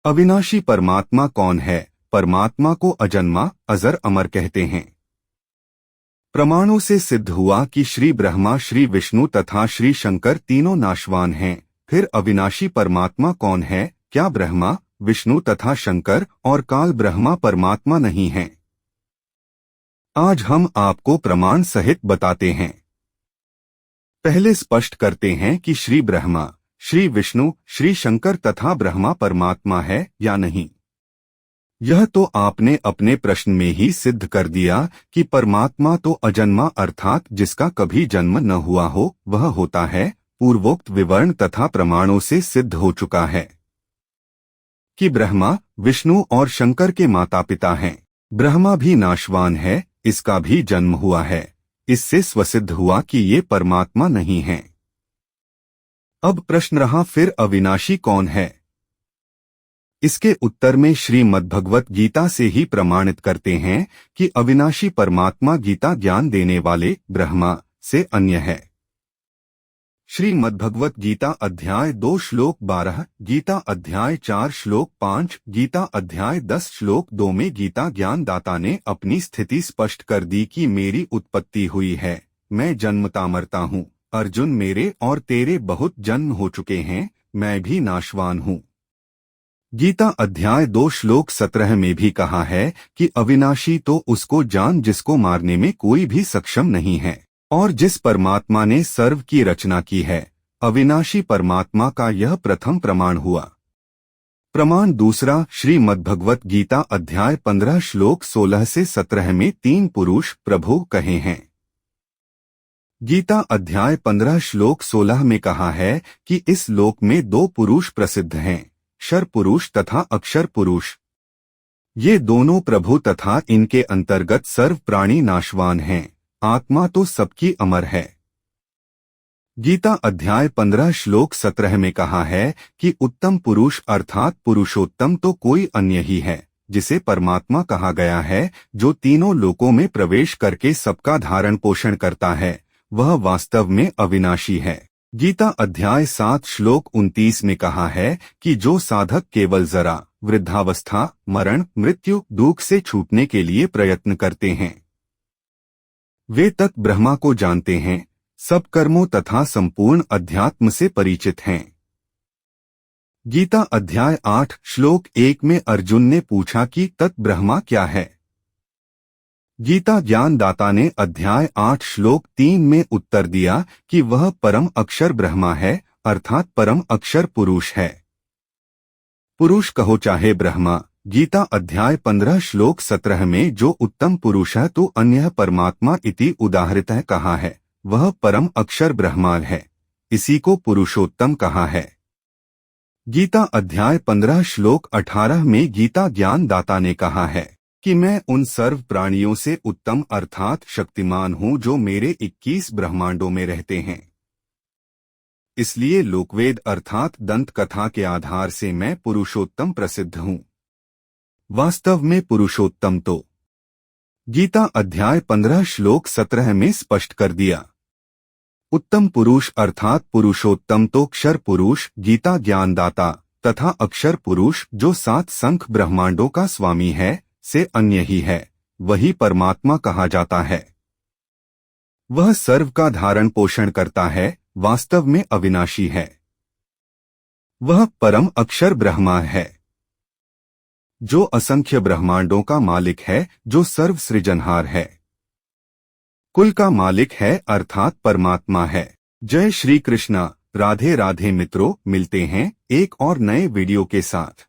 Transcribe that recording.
अविनाशी परमात्मा कौन है? परमात्मा को अजन्मा, अजर, अमर कहते हैं। प्रमाणों से सिद्ध हुआ कि श्री ब्रह्मा, श्री विष्णु तथा श्री शंकर तीनों नाशवान हैं। फिर अविनाशी परमात्मा कौन है? क्या ब्रह्मा, विष्णु तथा शंकर और काल ब्रह्मा परमात्मा नहीं हैं? आज हम आपको प्रमाण सहित बताते हैं। पहले स्पष्ट करते हैं कि श्री ब्रह्मा, श्री विष्णु, श्री शंकर तथा ब्रह्मा परमात्मा है या नहीं। यह तो आपने अपने प्रश्न में ही सिद्ध कर दिया कि परमात्मा तो अजन्मा अर्थात जिसका कभी जन्म न हुआ हो वह होता है। पूर्वोक्त विवरण तथा प्रमाणों से सिद्ध हो चुका है कि ब्रह्मा, विष्णु और शंकर के माता पिता हैं। ब्रह्मा भी नाशवान है, इसका भी जन्म हुआ है। इससे स्वसिद्ध हुआ कि ये परमात्मा नहीं है। अब प्रश्न रहा, फिर अविनाशी कौन है? इसके उत्तर में श्रीमद्भगवत गीता से ही प्रमाणित करते हैं कि अविनाशी परमात्मा गीता ज्ञान देने वाले ब्रह्मा से अन्य है। श्रीमद्भगवत गीता अध्याय 2 श्लोक 12, गीता अध्याय 4 श्लोक 5, गीता अध्याय 10 श्लोक 2 में गीता ज्ञान दाता ने अपनी स्थिति स्पष्ट कर दी कि मेरी उत्पत्ति हुई है, मैं जन्मता मरता हूँ। अर्जुन, मेरे और तेरे बहुत जन्म हो चुके हैं, मैं भी नाशवान हूँ। गीता अध्याय 2 श्लोक 17 में भी कहा है कि अविनाशी तो उसको जान जिसको मारने में कोई भी सक्षम नहीं है और जिस परमात्मा ने सर्व की रचना की है। अविनाशी परमात्मा का यह प्रथम प्रमाण हुआ। प्रमाण दूसरा, श्रीमद्भगवत गीता अध्याय 15 श्लोक 16 से 17 में 3 पुरुष प्रभु कहे हैं। गीता अध्याय 15 श्लोक 16 में कहा है कि इस लोक में 2 पुरुष प्रसिद्ध हैं, क्षर पुरुष तथा अक्षर पुरुष। ये दोनों प्रभु तथा इनके अंतर्गत सर्व प्राणी नाशवान हैं, आत्मा तो सबकी अमर है। गीता अध्याय 15 श्लोक 17 में कहा है कि उत्तम पुरुष अर्थात पुरुषोत्तम तो कोई अन्य ही है, जिसे परमात्मा कहा गया है, जो तीनों लोकों में प्रवेश करके सबका धारण पोषण करता है, वह वास्तव में अविनाशी है। गीता अध्याय 7 श्लोक 29 में कहा है कि जो साधक केवल जरा, वृद्धावस्था, मरण, मृत्यु, दुख से छूटने के लिए प्रयत्न करते हैं, वे तक ब्रह्मा को जानते हैं, सब कर्मों तथा संपूर्ण अध्यात्म से परिचित हैं। गीता अध्याय 8 श्लोक 1 में अर्जुन ने पूछा कि तत् ब्रह्मा क्या है। गीता ज्ञान दाता ने अध्याय 8 श्लोक 3 में उत्तर दिया कि वह परम अक्षर ब्रह्मा है, अर्थात परम अक्षर पुरुष है। पुरुष कहो चाहे ब्रह्मा। गीता अध्याय 15 श्लोक 17 में जो उत्तम पुरुष है तो अन्य परमात्मा इति उदाहृतः कहा है, वह परम अक्षर ब्रह्मा है, इसी को पुरुषोत्तम कहा है। गीता अध्याय 15 श्लोक 18 में गीता ज्ञान दाता ने कहा है कि मैं उन सर्व प्राणियों से उत्तम अर्थात शक्तिमान हूँ जो मेरे 21 ब्रह्मांडों में रहते हैं। इसलिए लोकवेद अर्थात दंत कथा के आधार से मैं पुरुषोत्तम प्रसिद्ध हूँ। वास्तव में पुरुषोत्तम तो गीता अध्याय 15 श्लोक 17 में स्पष्ट कर दिया। उत्तम पुरुष अर्थात पुरुषोत्तम तो क्षर पुरुष, गीता ज्ञानदाता तथा अक्षर पुरुष जो 7 संख्य ब्रह्मांडों का स्वामी है से अन्य ही है, वही परमात्मा कहा जाता है। वह सर्व का धारण पोषण करता है, वास्तव में अविनाशी है। वह परम अक्षर ब्रह्मा है, जो असंख्य ब्रह्मांडों का मालिक है, जो सर्व सृजनहार है, कुल का मालिक है अर्थात परमात्मा है। जय श्री कृष्णा। राधे राधे मित्रों, मिलते हैं एक और नए वीडियो के साथ।